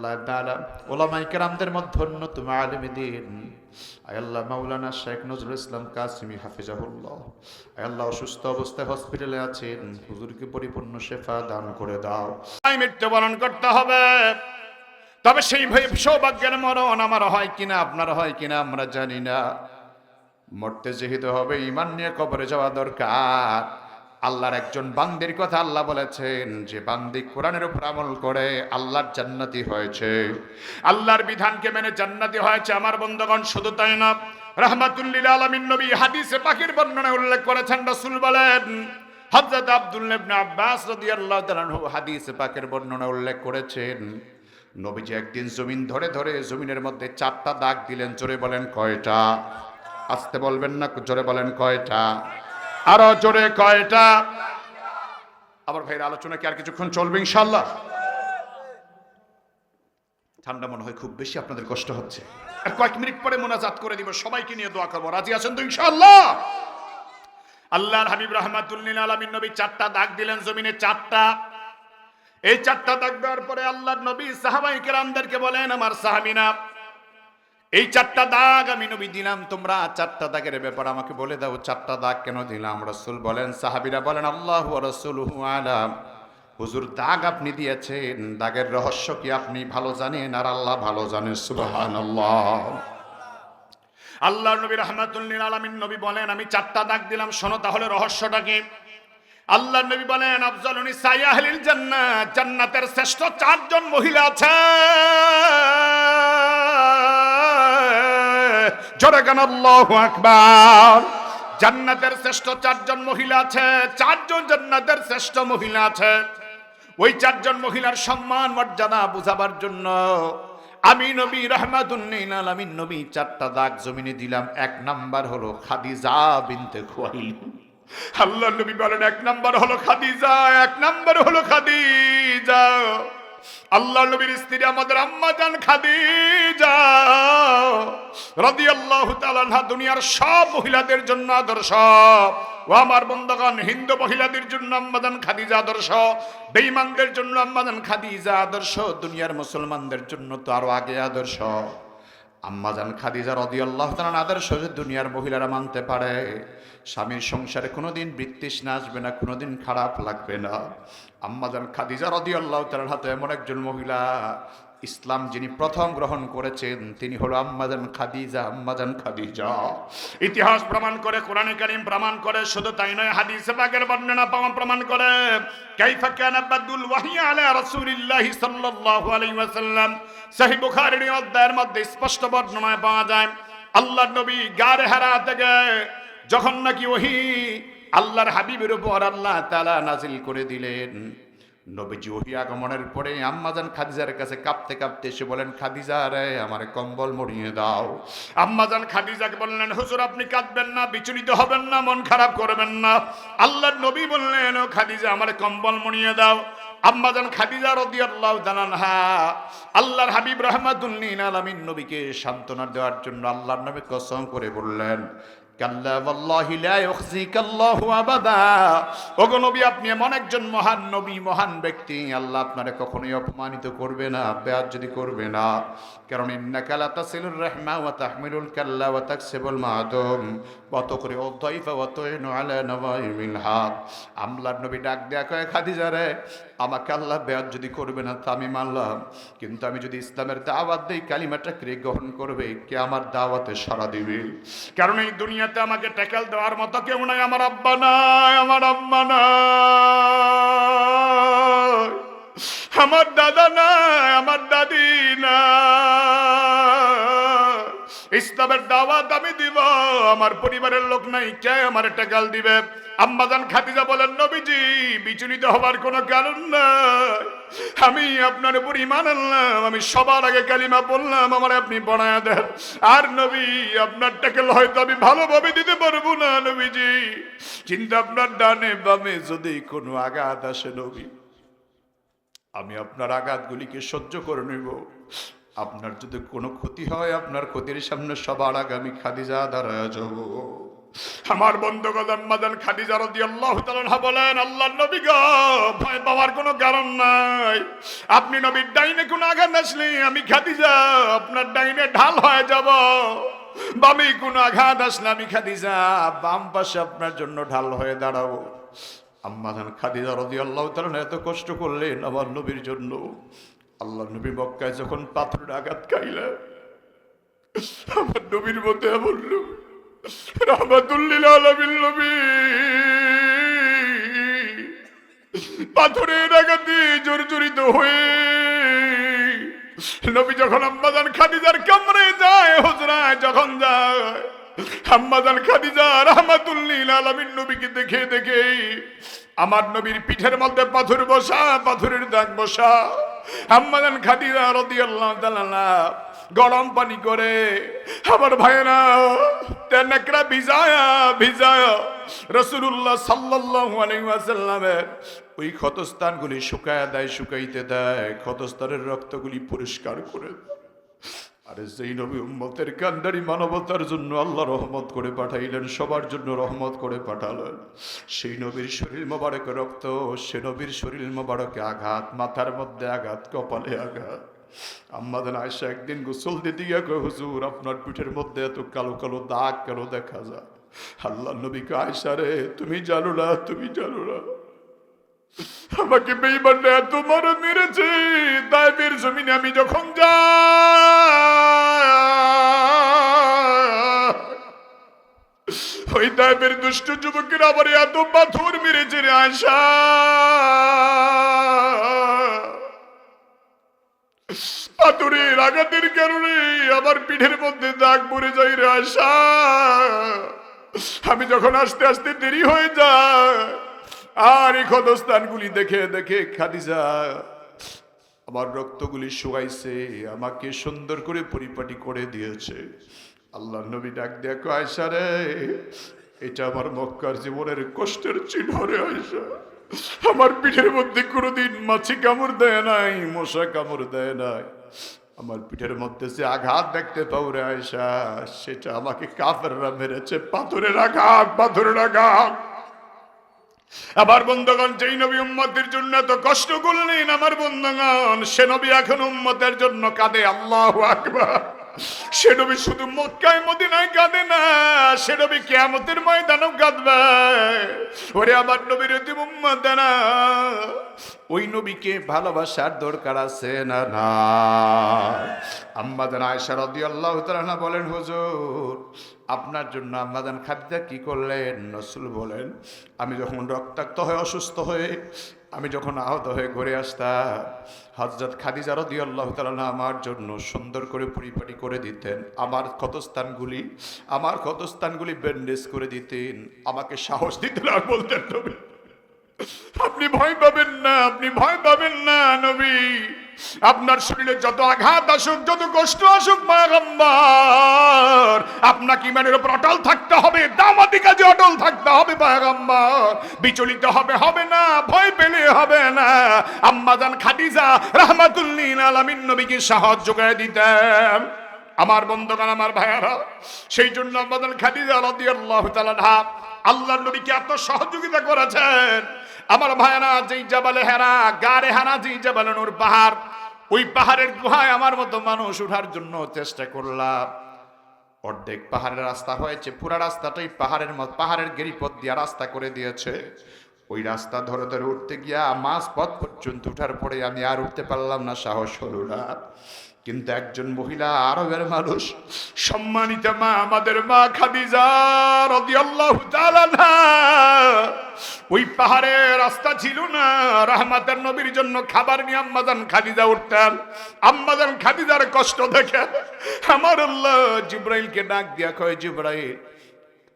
আল্লাহ তাআলা উলামায়ে কেরামদের মধ্যে অন্যতম আলেম দ্বীন আয় আল্লাহ মাওলানা শেখ নজরুল ইসলাম কাসিমি হাফিজাহুল্লাহ, আয় আল্লাহ অসুস্থ অবস্থায় হসপিটালে আছেন, হুজুরকে পরিপূর্ণ শেফা দান করে দাও। মৃত্যুবরণ করতে হবে, তবে সেই সৌভাগ্যের মরণ আমার হয় কিনা আপনার হয় কিনা আমরা জানি না। মরতে যেহেতু হবে ঈমান নিয়ে কবরে যাওয়া দরকার। আল্লাহর একজন বান্দির কথা আল্লাহ বলেছেন যে বান্দি কোরআনের উপর আমল করে আল্লাহর জান্নাতি হয়েছে, আল্লাহর বিধানকে মেনে জান্নাতি হয়েছে। আমার বন্ধুগণ, শুধু তাই না, রাহমাতুল লিল আলামিন নবী হাদিসে পাকের বর্ণনায় উল্লেখ করেছেন, রাসূল বলেন, হযরত আব্দুল্লাহ ইবনে আব্বাস রাদিয়াল্লাহু তাআলা আনহু হাদিসে পাকের বর্ণনায় উল্লেখ করেছেন, নবীজি একদিন জমিন ধরে ধরে জমিনের মধ্যে 4টা দাগ দিলেন। জোরে বলেন কয়টা? আস্তে বলবেন না, জোরে বলেন কয়টা? আরো জোরে কয়টা? আবার ভাইয়ের আলোচনা কি আর কিছুক্ষণ চলবে ইনশাআল্লাহ? ঠান্ডা মনে হয় খুব বেশি, আপনাদের কষ্ট হচ্ছে। আর কয়েক মিনিট পরে মোনাজাত করে দিব, সবাইকে নিয়ে দোয়া করবো। রাজি আছেন তো ইনশাআল্লাহ? আল্লাহর হাবিব রাহমাতুল লিল আলামিন নবী 4টা দাগ দিলেন জমিনে, 4টা। এই 4টা দাগ দেওয়ার পরে আল্লাহর নবী সাহাবায়ে কেরামদেরকে বলেন, আমার সাহাবীরা, এই 4টা দাগ আমি নবী দিলাম, তোমরা 4টা দাগের ব্যাপার আমাকে বলে দাও, 4টা দাগ কেন দিলাম? রাসূল বলেন, সাহাবীরা বলেন, আল্লাহু ওয়া রাসূলুহু আলাম। হুজুর, দাগ আপনি দিয়েছেন, দাগের রহস্য কি আপনি ভালো জানেন আর আল্লাহ ভালো জানেন। সুবহানাল্লাহ। আল্লাহর নবী রাহমাতুল লিল আলামিন নবী বলেন, আমি 4টা দাগ দিলাম, শোনো তাহলে রহস্যটা কি। আল্লাহর নবী বলেন, আফজালুন নিসাই আহলিল জান্নাহ, জান্নাতের শ্রেষ্ঠ 4 জন মহিলা আছে। জোরে গান আল্লাহু আকবার। জান্নাতের শ্রেষ্ঠ 4 জন মহিলা আছে, 4 জন জান্নাতের শ্রেষ্ঠ মহিলা আছে। ওই 4 জন মহিলার সম্মান মর্যাদা বুঝাবার জন্য আমি নবী রাহমাতুল লিল আলামিন নবী 4টা দাগ জমিনে দিলাম। 1 নাম্বার হলো খাদিজা বিনতে খুয়াইলিদ। আল্লাহর নবী বলেন, 1 নাম্বার হলো খাদিজা, 1 নাম্বার হলো খাদিজা। আল্লাহর নবীর স্ত্রী আমাদের আম্মা জান খাদিজা রাদিয়াল্লাহু তাআলা আনহা দুনিয়ার সব মহিলাদের জন্য আদর্শ। ও আমার বন্ধুগণ, হিন্দু মহিলাদের জন্য আম্মা জান খাদিজা আদর্শ, বেঈমানদের জন্য আম্মা জান খাদিজা আদর্শ, দুনিয়ার মুসলমানদের জন্য তো আরো আগে আদর্শ। আম্মা জান খাদিজা রাদিয়াল্লাহু তাআলা আদর্শ যে দুনিয়ার মহিলারা মানতে পারে, স্বামীর সংসারে কোনোদিন বিতৃষ্ণা আসবে না, কোনোদিন খারাপ লাগবে না। আম্মা জান খাদিজা রাদিয়াল্লাহু তাআলার হাতে এমন একজন মহিলা, ইসলাম যিনি প্রথম গ্রহণ করেছেন তিনি হলো আম্মা জান খাদিজা। আম্মা জান খাদিজা ইতিহাস প্রমাণ করে, কোরআনে কারীম প্রমাণ করে, শুধু তাই নয় হাদিসে পাকের বর্ণনা প্রমাণ করে। কাইফা কানা বাদুল ওয়াহী আলা রাসূলিল্লাহি সাল্লাল্লাহু আলাইহি ওয়াসাল্লাম, সহিহ বুখারীর অধ্যায়ের মধ্যে স্পষ্ট বর্ণনা পাওয়া যায়, আল্লাহর নবী গারে হেরা থেকে যখন নাকি ওহী আল্লাহর হাবিবের উপর আল্লাহ তাআলা নাজিল করে দিলেন, নবীজি ওহী আগমনের পরে আম্মা জান খাদিজার কাছে কাঁপতে কাঁপতে এসে বলেন, খাদিজা রে, আমারে কম্বল মুড়িয়ে দাও। আম্মা জান খাদিজাকে বললেন, হুজুর আপনি কাঁদবেন না, বিচলিত হবেন না, মন খারাপ করবেন না। আল্লাহর নবী বললেন, ও খাদিজা আমারে কম্বল মুড়িয়ে দাও। আম্মা জান খাদিজা রাদিয়াল্লাহু তাআলা আনহা আল্লাহর হাবিব রাহমাতুল লিল আলামিন নবীকে সান্ত্বনা দেওয়ার জন্য আল্লাহর নবী কসম করে বললেন, কাল্লা ওয়াল্লাহি লা ইউখজিকাল্লাহু আবাদা। ওগো নবী, আপনি এমন একজন মহান নবী, মহান ব্যক্তি, আল্লাহ আপনারে কখনোই অপমানিত করবে না, বেয়াজ্জতি করবে না। কারণ ইন্নাকা লা তাসিলুর রাহমা ওয়া তাহমিলুল কাল্লা ওয়া তাকসিবুল মাদুম ওয়া তুকরিউ আদ-দাইফা ওয়া তুইনু আলা নাওয়াইমিল হক। আল্লাহর নবী ডাক দেয়া কয়, খাদিজা রে, আমাকে আল্লাহ বেয়াজ্জতি করবে না তা আমি মানলাম, কিন্তু আমি যদি ইসলামের দাওয়াত দেই, কালিমাটা কে গ্রহণ করবে, কে আমার দাওয়াতে সাড়া দিবে? কারণ এই দুনিয়াতে আমাকে ট্যাকেল দেওয়ার মতো কেউ নাই। আমার আব্বা নাই, আমার আম্মা নাই, আমার দাদা নাই, আমার দাদি নাই। ইসলামের দাওয়াত আমি দিব, আমার পরিবারের লোক নাই, কে আমার ট্যাকেল দিবে? আম্মা জান খাদিজা বলেন, নবীজি বিচলিত হবার কোনো কারণ নাই, আমি আপনার উপর ঈমান আনলাম, আমি সবার আগে কালিমা বললাম, আমার আপনি পড়ায়া দেন। আর নবী, আপনার ট্যাকেল হয়তো আমি ভালোভাবে দিতে পারবো না নবীজি, কিন্তু আপনার ডানে বামে যদি কোনো আঘাত আসে নবী, আমি আপনার আঘাতগুলিকে সহ্য করে নেব। আপনার যদি কোনো ক্ষতি হয়, আপনার ক্ষতির সামনে সবার আগে আমি খাদিজা দাঁড়ায় যাব। আমার বন্ধুগণ, আম্মাজান খাদিজা রাদিয়াল্লাহু তাআলা আনহা বলেন, আল্লাহর নবী গো, ভয় পাওয়ার কোনো কারণ নাই। আপনি নবীর ডাইনে কোনো আঘাত আসলে আমি খাদিজা আপনার ডাইনে ঢাল হয়ে যাব, বামে কোনো আঘাত আসলে আমি খাদিজা বাম পাশে আপনার জন্য ঢাল হয়ে দাঁড়াবো। আম্মাজান খাদিজা রাদিয়াল্লাহু তাআলা এত কষ্ট করলেন আমার নবীর জন্য। আল্লাহ নবী মক্কায় যখন পাথরের আঘাত খাইলেন, আমার নবীর মধ্যে বলল রাহমাতুল লিল আলামিন নবী পাথরের আঘাতে জর্জরিত হয়ে নবী যখন আম্মাজান খাদিজার কামরে যায়, হুজরায় যখন যায়, আম্মাজান খাদিজা রাহমাতুল লিল আলামিন নবীকে দেখে দেখে আমার নবীর পিঠের মধ্যে পাথর বসা, পাথরের দাগ বসা। আম্মাজান খাদিজা রাদিয়াল্লাহু তাআলা গরম পানি করে আমার ভাইয়েরা তেনাকরা ভিজায়া ভিজায়া রাসূলুল্লাহ সাল্লাল্লাহু আলাইহি ওয়াসাল্লামের ওই ক্ষতস্থানগুলি শুকায়া দেয়, শুকাইতে দেয়, ক্ষতস্থানের রক্তগুলি পরিষ্কার করে। আরে যেই নবী উম্মতের কান্ডারি মানবতার জন্য আল্লাহ রহমত করে পাঠাইলেন, সবার জন্য রহমত করে পাঠালেন, সেই নবীর শরীর মোবারকে রক্ত, সে নবীর শরীর মোবারকে আঘাত, মাথার মধ্যে আঘাত, কপালে আঘাত। আম্মাজান আয়েশা একদিন গোসল দিতে গিয়ে কয়, হুজুর আপনার পিঠের মধ্যে এত কালো কালো দাগ কেন দেখা যায়? আল্লাহ নবী কয়, আয়েশা রে তুমি জানো না, তুমি জানো না, আমাকে বেঈমানরা এত মারা মেরেছে, তাইফের জমিনে আমি যখন যাই, ওই তাইফের দুষ্ট যুবকেরা আবার এত পাথর মেরেছে রে আয়েশা, পাথরের আঘাতের কারণে আমার পিঠের মধ্যে দাগ পড়ে যায় রে আয়েশা। আমি যখন আস্তে আস্তে দেরি হয়ে যায় আর এই ক্ষতস্থানগুলি দেখে দেখে খাদিজা আমার রক্তগুলি শুকাইছে, আমাকে সুন্দর করে পরিপাটি করে দিয়েছে। আল্লাহ নবী ডাক দেখো, আয়েশা রে এটা আমার মক্কার জীবনের কষ্টের চিহ্ন রে আয়েশা। আমার পিঠের মধ্যে কোনোদিন মাছি কামড় দেয় নাই, মশা কামড় দেয় নাই, আমার পিঠের মধ্যে যে আঘাত দেখতে পাও রে আয়েশা, সেটা আমাকে কাফেররা মেরেছে, পাথরের আঘাত, পাথরের আঘাত। আমার বন্ধুগণ, যেই নবী উম্মতের জন্য এত কষ্ট করলেন আমার বন্ধুগণ, সে নবী এখন উম্মতের জন্য কাঁদে। আল্লাহু আকবার। সে নবী শুধু মক্কায় মদিনায় কাঁদে না, সে নবী কিয়ামতের ময়দানেও কাঁদবে। ওরে আমার নবীর উম্মতেরা, ওই নবীকে ভালোবাসার দরকার আছে না না? আম্মাজান আয়েশা রাদিয়াল্লাহু তাআলা বলেন, হুজুর আপনার জন্য আম্মাজান খাদিজা কি করলেন? রাসূল বলেন, আমি যখন রক্তাক্ত হয়ে অসুস্থ হয়ে আমি যখন আহত হয়ে ঘুরে আসতাম, হযরত খাদিজা রাদিয়াল্লাহু তাআলা আমার জন্য সুন্দর করে পরিপাটি করে দিতেন, আমার ক্ষতস্থানগুলি ব্যান্ডেজ করে দিতেন, আমাকে সাহস দিতেন আর বলতেন, নবী আপনি ভয় পাবেন না, আপনি ভয় পাবেন না নবী, আপনার শরীরে যত আঘাত আসুক, যত কষ্ট আসুক, পয়গম্বর আপনাকে ইমানের উপর অটল থাকতে হবে, দাওয়াতি কাজে অটল থাকতে হবে পয়গম্বর, বিচলিত হবে না, ভয় পেলে হবে না। আম্মাজান খাদিজা রাহমাতুল লিল আলামিন নবীকে সাহায্য করে দিতেন। আমার বন্ধুগণ, আমার ভাইয়ারা, সেই জন্য আম্মাজান খাদিজা রাদিয়াল্লাহু তাআলা আনহা আল্লাহর নবীকে এত সহযোগিতা করেছেন। আমার ভাইয়ারা, যেই জাবালে হেরা, গারে হারা, যেই জাবালে নূর পাহাড়, ওই পাহাড়ের গুহায় আমার মতো মানুষ ওঠার জন্য চেষ্টা করলাম। অর্ধেক পাহাড়ের রাস্তা হয়েছে, পুরা রাস্তাটাই পাহাড়ের গিরিপথ দিয়ে রাস্তা করে দিয়েছে। ওই রাস্তা ধরে ধরে উঠতে গিয়া মাঝ পথ পর্যন্ত উঠার পরে আমি আর উঠতে পারলাম না, সাহস হলো না। কিন্তু একজন মহিলা, আরবের মানুষ, সম্মানিত মা, আমাদের মা খাদিজা রাদিয়াল্লাহু তাআলা আনহা, ওই পাহাড়ে রাস্তা ছিল না, রাহমাতের নবীর জন্য খাবার নিয়ে আম্মাজান খাদিজা উঠতেন। আম্মাজান খাদিজার কষ্ট দেখে আমার আল্লাহ জিবরাইলকে ডাক দিয়া কয়, জিবরাইল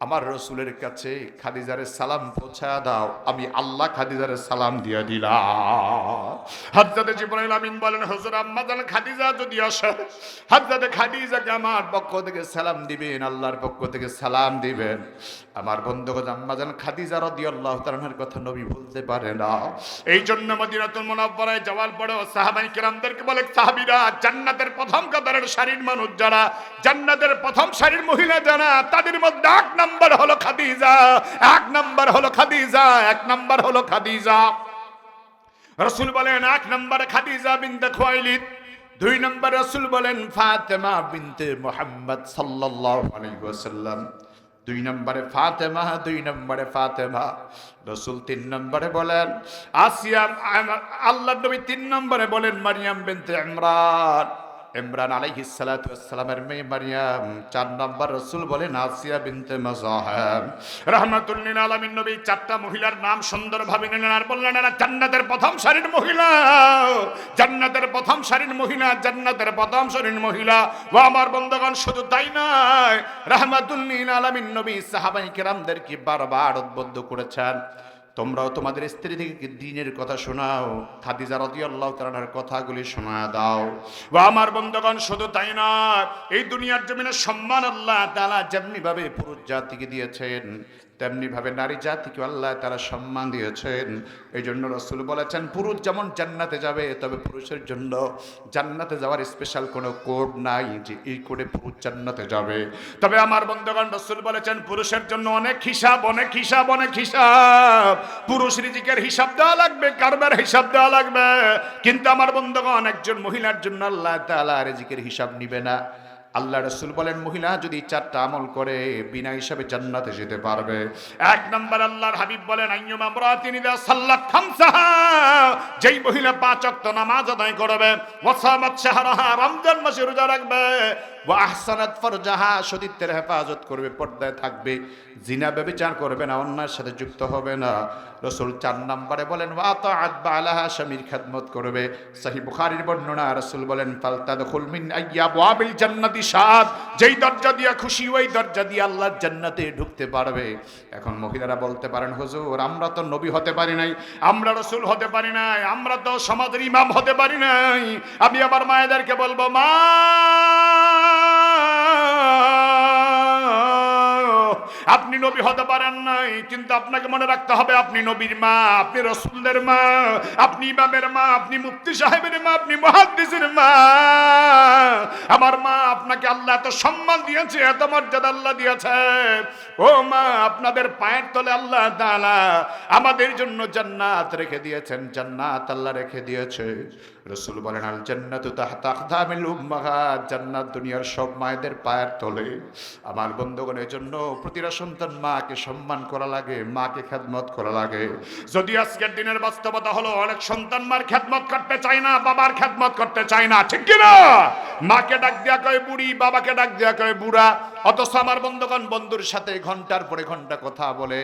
আমার রসুলের কাছে খাদিজারে সালাম পৌঁছা দাও। আমি আল্লাহ খাদিজারে সালাম দিয়া দিলাম। হযরত জিবরাইল আমিন বলেন, হুজুর আম্মাজান খাদিজা যদি আসে, হযরত খাদিজাকে আমার পক্ষ থেকে সালাম দিবেন, আল্লাহর পক্ষ থেকে সালাম দিবেন। আমার বন্ধুগণ, আম্মাজান খাদিজা রাদিয়াল্লাহু তাআলা আনহার কথা নবী বলতে পারে না। এই জন্য মদিনাতুল মুনাওয়ারায় যাওয়ার পরে সাহাবায়ে কিরামদেরকে বলে, সাহাবীরা, জান্নাতের প্রথম কাতারের সারির মানুষ যারা, জান্নাতের প্রথম সারির মহিলা যারা, তাদের মধ্যে 8 নাম্বার হলো খাদিজা, এক নাম্বার হলো খাদিজা, এক নাম্বার হলো খাদিজা। রাসূল বলেন এক নম্বরে খাদিজা বিনতে খুয়াইলিদ, দুই নম্বরে রাসূল বলেন ফাতেমা বিনতে মুহাম্মদ সাল্লাল্লাহু আলাইহি ওয়াসাল্লাম। দুই নম্বরে ফাতেমা, দুই নম্বরে ফাতেমা। রাসূল তিন নম্বরে বলেন আসিয়া, আল্লাহর নবী তিন নম্বরে বলেন মারইয়াম বিনতে ইমরান, ইমরান আলাইহিস সালাতু ওয়াস সালামের মেয়ে মারইয়াম। চার নম্বর রাসূল বলেন আসিয়া বিনতে মাযাহাব। রাহমাতুল লিল আলামিন নবী চারটা মহিলার নাম সুন্দরভাবে নিলেন আর বললেন এরা জান্নাতের প্রথম সারির মহিলা, জান্নাতের প্রথম সারির মহিলা, জান্নাতের প্রথম সারির মহিলা। ও আমার বন্ধুগণ, শুধু তাই নয়, রাহমাতুল লিল আলামিন নবী সাহাবায়ে কেরামদেরকে বারবার উদ্বুদ্ধ করেছেন, তোমরাও তোমাদের স্ত্রী থেকে দ্বীনের কথা শোনাও, খাদিজা রাদিয়াল্লাহু তাআলার কথাগুলি শোনা দাও। ও আমার বন্ধুগণ, শুধু তাই না, এই দুনিয়ার জমিনে সম্মান আল্লাহ তাআলা যেমনি ভাবে পুরুষ জাতিকে দিয়েছেন, তেমনি ভাবে নারী জাতিকে আল্লাহ তাআলা সম্মান দিয়েছেন। এই জন্য রাসূল বলেছেন পুরুষ যেমন জান্নাতে যাবে, তবে পুরুষের জন্য জান্নাতে যাওয়ার স্পেশাল কোনো কোড নাই যে এই কোডে পুরুষ জান্নাতে যাবে। তবে আমার বন্ধুগণ, রাসূল বলেছেন পুরুষের জন্য অনেক হিসাব, অনেক হিসাব, অনেক হিসাব। পুরুষ রিজিকের হিসাব দেওয়া লাগবে, কারবার হিসাব দেওয়া লাগবে, কিন্তু আমার বন্ধুগণ একজন মহিলার জন্য আল্লাহ তাআলা রিজিকের হিসাব নিবে না। আল্লাহ রাসূল বলেন মহিলা যদি চারটা আমল করে বিনা হিসাবে জান্নাতে যেতে পারবে। এক নম্বর আল্লাহর হাবিব বলেন আইয়ুমা ইমরাতিন ইযা সাল্লাত খামসাহা, যেই মহিলা পাঁচ ওয়াক্ত নামাজ আদায় করবে, ওয়া সামাত শাহরাহা, রমজান মাসে রোজা রাখবে, ওয়া আহসানাত ফারজাহা, সতীত্বের হেফাজত করবে, পর্দায় থাকবে, জিনা ব্যভিচার করবে না, অন্যায়ের সাথে যুক্ত হবে না। রাসূল চার নম্বরে বলেন ওয়া তাআত বালাহা, স্বামীর খেদমত করবে। সহিহ বুখারীর বর্ণনা, রাসূল বলেন ফালতাদখুল মিন আইয়াবওয়াবিল জান্নাতি শাদ, যেই দরজা দিয়া খুশি ওই দরজা দিয়ে আল্লাহর জান্নাতে ঢুকতে পারবে। এখন মহিলারা বলতে পারেন হুজুর আমরা তো নবী হতে পারি নাই, আমরা রাসূল হতে পারি নাই, আমরা তো সমাজের ইমাম হতে পারি নাই। আমি আমার মায়েদেরকে বলবো মা, আপনি নবী হতে পারেন নাই, কিন্তু আপনাকে মনে রাখতে হবে আপনি নবীর মা, আপনি রাসূলের মা, আপনি ইমামের মা, আপনি মুফতি সাহেবের মা, আপনি মুহাদ্দিসের মা। আমার মা, আপনাকে আল্লাহ এত সম্মান দিয়েছে, এত মর্যাদা আল্লাহ দিয়েছে। ও মা, আপনাদের পায়ের তলে আল্লাহ তাআলা আমাদের জন্য জান্নাত রেখে দিয়েছেন, জান্নাত আল্লাহ রেখে দিয়েছে। রাসূল বলেন আল জান্নাতু তাহতা আকদামিল উম্মাহাত, জান্নাত দুনিয়ার সব মায়েদের পায়ের তলে। আমার বন্ধুগণের জন্য প্রতিটা সন্তান মাকে সম্মান করা লাগে, মাকে খেদমত করা লাগে। যদি আজকের দিনের বাস্তবতা হলো অনেক সন্তান মার খেদমত করতে চায় না, বাবার খেদমত করতে চায় না, ঠিক কি না? মাকে ডাক দেয়া কয় বুড়ি, বাবাকে ডাক দেয়া কয় বুড়া। অথচ আমার বন্ধুগণ বন্ধুর সাথে ঘন্টার পরে ঘন্টা কথা বলে,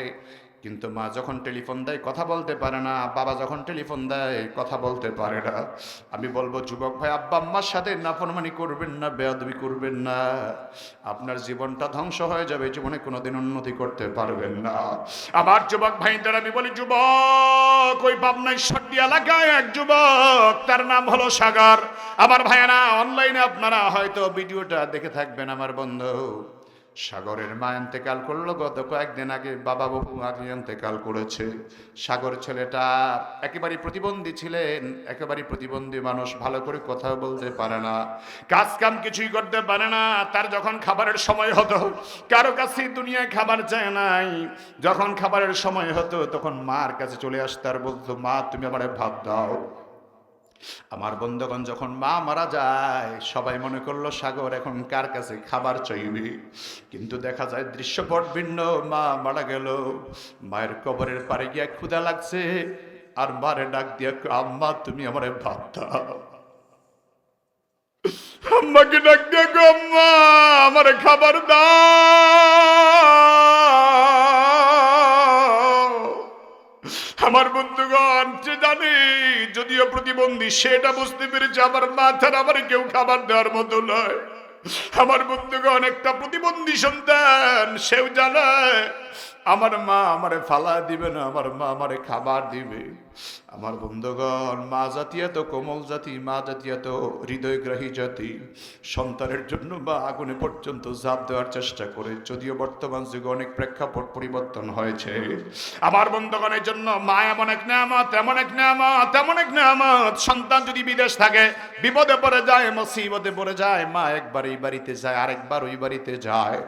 কিন্তু মা যখন টেলিফোন দেয় কথা বলতে পারে না, বাবা যখন টেলিফোন দেয় কথা বলতে পারে না। আমি বলবো যুবক ভাই, আব্বা আম্মার সাথে নাফরমানি করবেন না, বেয়াদবি করবেন না, আপনার জীবনটা ধ্বংস হয়ে যাবে, জীবনে কোনোদিন উন্নতি করতে পারবেন না। আমার যুবক ভাইদের আমি বলি, যুবক ওই পাবনা ঈশ্বরদী এলাকায় এক যুবক, তার নাম হলো সাগর। আমার ভাইয়েরা অনলাইনে আপনারা হয়তো ভিডিওটা দেখে থাকবেন। আমার বন্ধু সাগরের মা ইন্তেকাল করলো গত কয়েকদিন আগে, বাবা বাবু আগে ইন্তেকাল করেছে। সাগর ছেলেটা একেবারে প্রতিবন্ধী ছিলেন, একেবারে প্রতিবন্ধী মানুষ, ভালো করে কথা বলতে পারে না, কাজ কাম কিছুই করতে পারে না। তার যখন খাবারের সময় হতো, কারো কাছে দুনিয়ায় খাবার চায় নাই, যখন খাবারের সময় হতো তখন মার কাছে চলে আসতো আর বলতো মা তুমি আমারে ভাত দাও। আমার বন্ধুগণ যখন মা মারা যায় সবাই মনে করলো সাগর এখন কার কাছে খাবার চাইবে, কিন্তু দেখা যায় দৃশ্যপট ভিন্ন। মা মারা গেল, মায়ের কবরের পাড়ে গিয়ে ক্ষুধা লাগছে, আর মারে ডাক দিয়া আম্মা তুমি আমারে ভাত দাও। আম্মাকে ডাক দিয়া আম্মা আমারে খাবার দাও। আমার বন্ধুগণ যে জানে যদিও প্রতিবন্ধী, সেটা বুঝতে পেরেছে আমার মাথার আমার কেউ খাবার দেওয়ার মতো নয়। আমার বন্ধুগণ একটা প্রতিবন্ধী সন্তান, সেও জানে আমার মা আমারে ফালা দিবে না, আমার মা আমারে খাবার দিবে। আমার বন্ধুগণ মা জাতি এত কোমল জাতি, মা জাতি এত হৃদয়গ্রাহী জাতি, সন্তানের জন্য বা আগুনে পর্যন্ত ঝাঁপ দেওয়ার চেষ্টা করে। যদিও বর্তমান যুগে অনেক প্রেক্ষাপট পরিবর্তন হয়েছে। আমার বন্ধুগণের জন্য মা এমন এক নেয়ামত, এমন এক নেয়ামত, এমন এক নেয়ামত। সন্তান যদি বিদেশ থাকে, বিপদে পড়ে যায়, মুসিবতে পড়ে যায়, মা একবার এই বাড়িতে যায়, আরেকবার ওই বাড়িতে যায়।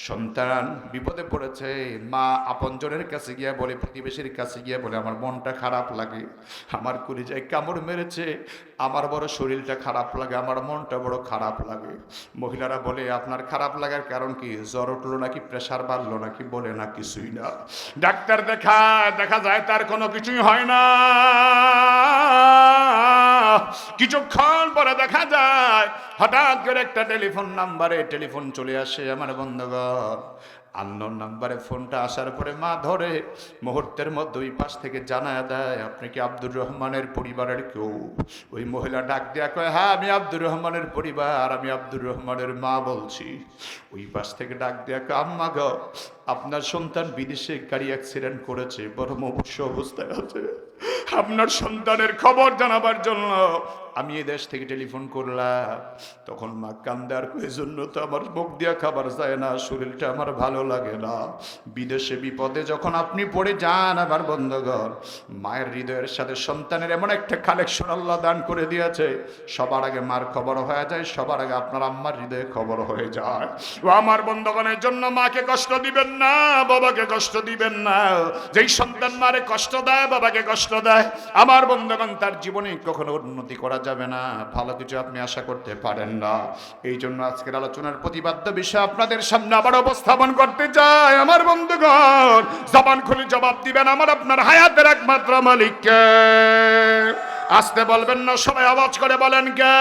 সন্তান বিপদে পড়েছে, মা আপনজনের কাছে গিয়া বলে, প্রতিবেশীর কাছে গিয়া বলে, আমার মনটা খারাপ লাগে, আমার কলিজায় কামড় মেরেছে, আমার বড় শরীরটা খারাপ লাগে, আমার মনটা বড় খারাপ লাগে। মহিলারা বলে, আপনার খারাপ লাগার কারণ কি? জ্বর উঠলো নাকি, প্রেশার বাড়লো নাকি? বলে না, কিছুই না। ডাক্তার দেখা যায় তার কোনো কিছুই হয় না। কিছুক্ষণ পরে দেখা যায় হঠাৎ করে একটা টেলিফোন নাম্বারে টেলিফোন চলে আসে। আমার বন্ধুগণ, আননোন নাম্বারে ফোনটা আসার পরে মা ধরে, মুহূর্তের মধ্যে ওই পাশ থেকে জানায় দেয়, আপনি কি আব্দুর রহমানের পরিবারের কেউ? ওই মহিলা ডাক দেয়া কয়, হ্যাঁ আমি আব্দুর রহমানের পরিবার, আমি আব্দুর রহমানের মা বলছি। ওই পাশ থেকে ডাক দেয়া কয়, আম্মা গো, আপনার সন্তান বিদেশে গাড়ি অ্যাক্সিডেন্ট করেছে, বড় মুমূর্ষু অবস্থায় আছে, আপনার সন্তানের খবর জানাবার জন্য আমি এই দেশ থেকে টেলিফোন করলাম। তখন মা কান্দার এই জন্য তো আমার মুখ দিয়া খাবার যায় না, শরীরটা আমার ভালো লাগে না। বিদেশে বিপদে যখন আপনি পড়ে যান আমার বন্ধুগণ, মায়ের হৃদয়ের সাথে সন্তানের এমন একটা কালেকশন আল্লাহ দান করে দিয়েছে, সবার আগে মার খবর হয়ে যায়, সবার আগে আপনার আম্মার হৃদয়ে খবর হয়ে যায়। ও আমার বন্ধুগণের জন্য মাকে কষ্ট দিবেন না, বাবাকে কষ্ট দিবেন না। যেই সন্তান মারে কষ্ট দেয়, বাবাকে কষ্ট দেয়, আমার বন্ধুগণ, তার জীবনে কখনো উন্নতি করা যাবে না, ভালো কিছু আপনি আশা করতে পারেন না। এই জন্য আজকের আলোচনার প্রতিপাদ্য বিষয় আপনাদের সামনে আবার উপস্থাপন করতে চাই। আমার বন্ধুগণ, জবান খুলে জবাব দিবেন, আমার আপনার হায়াতের একমাত্র মালিককে। আসতে বলবেন না, সবাই আওয়াজ করে বলেন কে?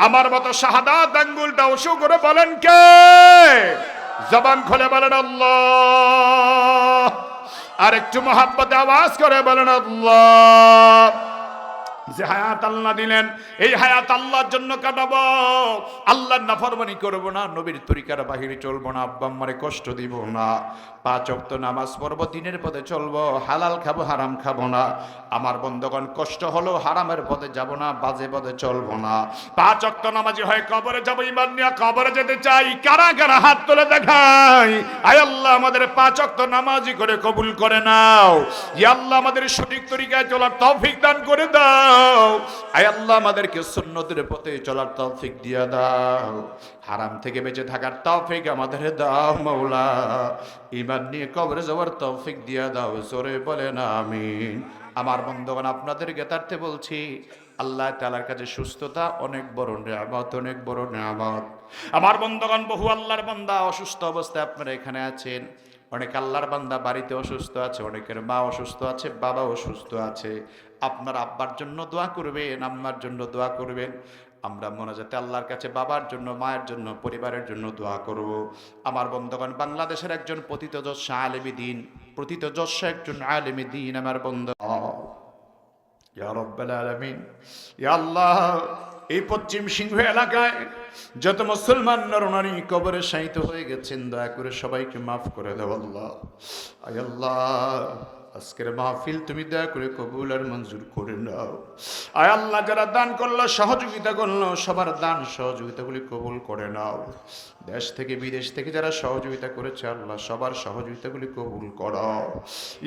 আমার মতো শাহাদাত আঙ্গুলটা উঁচু করে বলেন কে? জবান খুলে বলেন আল্লাহ। আর একটু মহাব্বতে আওয়াজ করে বলেন আল্লাহ। যে হায়াত আল্লাহ দিলেন, এই হায়াত আল্লাহর জন্য কাটাবো, আল্লাহর নাফরমানি করবো না, নবীর তরিকার বাহিরে চলবো না, আব্বা আম্মারে কষ্ট দিব না, 5 ওয়াক্ত নামাজ পড়বো, দিনের পথে চলবো, হালাল খাবো, হারাম খাবো না। আমার বন্ধুগণ, কষ্ট হলো হারামের পথে যাব না, বাজে পথে চলবো না। 5 ওয়াক্ত নামাজি হয়ে কবরে যাবো, ঈমান নিয়ে কবরে যেতে চাই। কারা কারা হাত তুলে দেখাই? আয় আল্লাহ, আমাদের 5 ওয়াক্ত নামাজি করে কবুল করে নাও। ইয়া আল্লাহ, আমাদের সঠিক তরিকায় চলার তৌফিক দান করে দাও। আয় আল্লাহ, আমাদেরকে সুন্নতের পথে চলার তৌফিক দিয়া দাও। হারাম থেকে বেঁচে থাকার তৌফিক আমাদের দাও মাওলা। ঈমান নিয়ে কবরে যাওয়ার তৌফিক দিয়া দাও। জোরে বলেন আমিন। আমার বন্ধুগণ, আপনাদের জ্ঞাতার্থে বলছি, আল্লাহ তাআলার কাছে সুস্থতা অনেক বড় নিয়ামত, অনেক বড় নিয়ামত। আমার বন্ধুগণ, বহু আল্লাহর বান্দা অসুস্থ অবস্থায় আপনারা এখানে আছেন। অনেক আল্লাহর বান্দা বাড়িতে অসুস্থ আছে, অনেকের মা অসুস্থ আছে, বাবা অসুস্থ আছে। আপনার আব্বার জন্য দোয়া করবেন, আম্মার জন্য দোয়া করবেন। আমরা মোনাজাতে আল্লাহর কাছে বাবার জন্য, মায়ের জন্য, পরিবারের জন্য দোয়া করব। আমার বন্ধুগণ, বাংলাদেশের একজন পতিতযশা আলেমী দ্বীন, পতিতযশা একজন আলেমী দ্বীন আমার বন্ধু, ইয়া রাব্বাল আলামিন, ইয়া আল্লাহ, এই পশ্চিম সিংহ এলাকায় যত মুসলমান নরনারী কবরে শায়িত হয়ে গেছেন, দয়া করে সবাইকে মাফ করে দাও আল্লাহ। আয় আল্লাহ, আজকের মাহফিল তুমি দয়া করে কবুল আর মঞ্জুর করে নাও। আয় আল্লাহ, যারা দান করলো, সহযোগিতা করলো, সবার দান সহযোগিতাগুলি কবুল করে নাও। দেশ থেকে বিদেশ থেকে যারা সহযোগিতা করেছে, আল্লাহ সবার সহযোগিতাগুলি কবুল করো।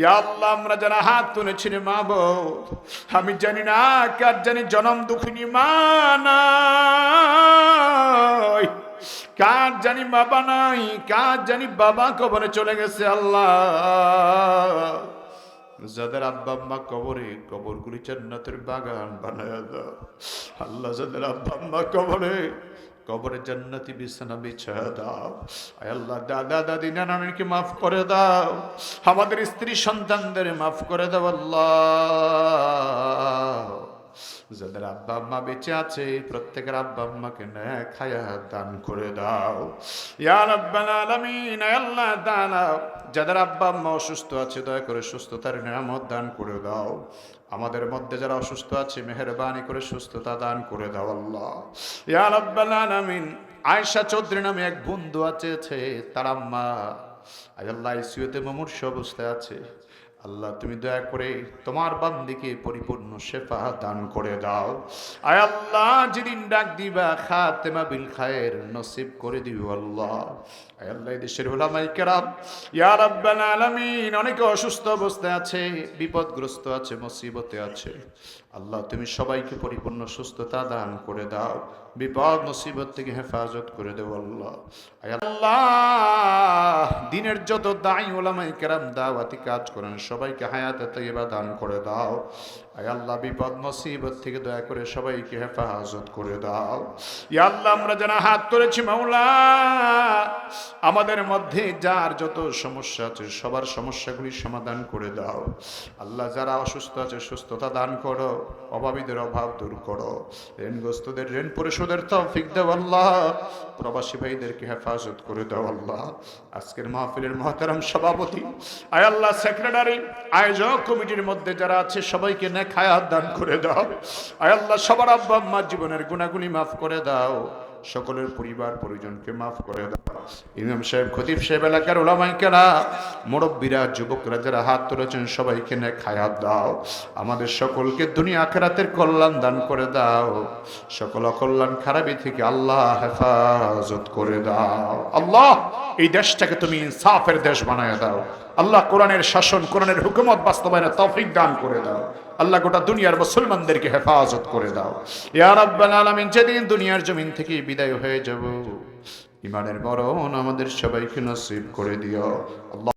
ইয়া আল্লাহ, আমরা যারা হাত তুলেছি রে মা বউ, আমি জানি না কার জানি জনম দুঃখিনী মা নাই, কার জানি বাবা নাই, কার জানি বাবা কবরে চলে গেছে। আল্লাহ, যাদের আব্বা আম্মা কবরে, কবরগুলি জান্নাতের বাগান বানায় দাও। আল্লাহ, যাদের আব্বা আম্মা কবরে, কবরে জান্নাতি বিছানা বিছায়া দাও। আয় আল্লাহ, দাদা দাদি নানা নানিকে মাফ করে দাও, আমাদের স্ত্রী সন্তানদের মাফ করে দাও। আল্লাহ, যাদের আব্বা আম্মা বেঁচে আছে, প্রত্যেকের আব্বা আম্মাকে নেক হায়াত দান করে দাও। ইয়া রাব্বাল আলামিন। আল্লাহ তাআলা, যাদের আব্বা আম্মা অসুস্থ আছে, দয়া করে সুস্থতার নিয়ামত দান করে দাও। আমাদের মধ্যে যারা অসুস্থ আছে, মেহেরবানি করে সুস্থতা দান করে দাও আল্লাহ। ইয়া রাব্বাল আলামিন। আয়েশা চৌধুরী নামে এক বন্ধু আছে, তার আম্মা আল্লাহ আইসিইউতে মুমূর্ষু অবস্থায় আছে। আল্লাহ তুমি দয়া করে তোমার বান্দিকে পরিপূর্ণ শেফা দান করে দাও। আয় আল্লাহ যেদিন ডাক দিবা খাতেমা বিল খায়ের নসিব করে দিও আল্লাহ। আয় আল্লাহ এই দেশের উলামায়ে কেরাম ইয়া রাব্বাল আলামিন অনেকে অসুস্থ অবস্থায় আছে, বিপদগ্রস্ত আছে, মুসিবতে আছে। আল্লাহ তুমি সবাইকে পরিপূর্ণ সুস্থতা দান করে দাও, বিপদ মুসিবত থেকে হেফাজত করে দেও আল্লাহ। আয় আল্লাহ দিনের যত দাঈ উলামায়ে কেরাম দাওয়াতি কাজ করেন সবাইকে হায়াতে তাইয়্যিবা দান করে দাও। আয় আল্লাহ বিপদ মুসিবত থেকে দয়া করে সবাইকে হেফাজত করে দাও। ইয়া আল্লাহ আমরা যারা হাত তুলেছি মাওলা, আমাদের মধ্যে যার যত সমস্যা আছে সবার সমস্যাগুলি সমাধান করে দাও। আল্লাহ যারা অসুস্থ আছে সুস্থতা দান করো, অভাবীদের অভাব দূর করো, ঋণগ্রস্তদের ঋণ পরিশোধের তৌফিক দাও আল্লাহ। প্রবাসী ভাইদেরকে হেফাজত করে দাও আল্লাহ। আজকের মাহফিলের মহতারাম সভাপতি, আয় আল্লাহ সেক্রেটারি, আয়োজক কমিটির মধ্যে যারা আছে সবাইকে নেক হায়াত দান করে দাও। আয় আল্লাহ সবার আব্বা আম্মার জীবনের গুনাহগুলি মাফ করে দাও, সকলের পরিবার পরিজনকে মাফ করে দাও। ইমাম সাহেব, খতিব সাহেব, এলাকার উলামায়ে কেরাম, মুরব্বীরা, যুবকরা যারা হাত তুলেছেন সবাইকে নেক হায়াত দাও। আমাদের সকলকে দুনিয়া আখিরাতের কল্যাণ দান করে দাও, সকল অকল্যাণ খারাপি থেকে আল্লাহ হেফাজত করে দাও। আল্লাহ এই দেশটাকে তুমি ইনসাফের দেশ বানায় দাও আল্লাহ। কোরআনের শাসন, কোরআনের হুকুমত বাস্তবায়নের তৌফিক দান করে দাও আল্লাহ। গোটা দুনিয়ার মুসলমানদেরকে হেফাজত করে দাও ইয়া রাব্বাল আলামিন। যেদিন দুনিয়ার জমিন থেকে বিদায় হয়ে যাব, ইমানের মরণ আমাদের সবাইকে নসিব করে দিও আল্লাহ।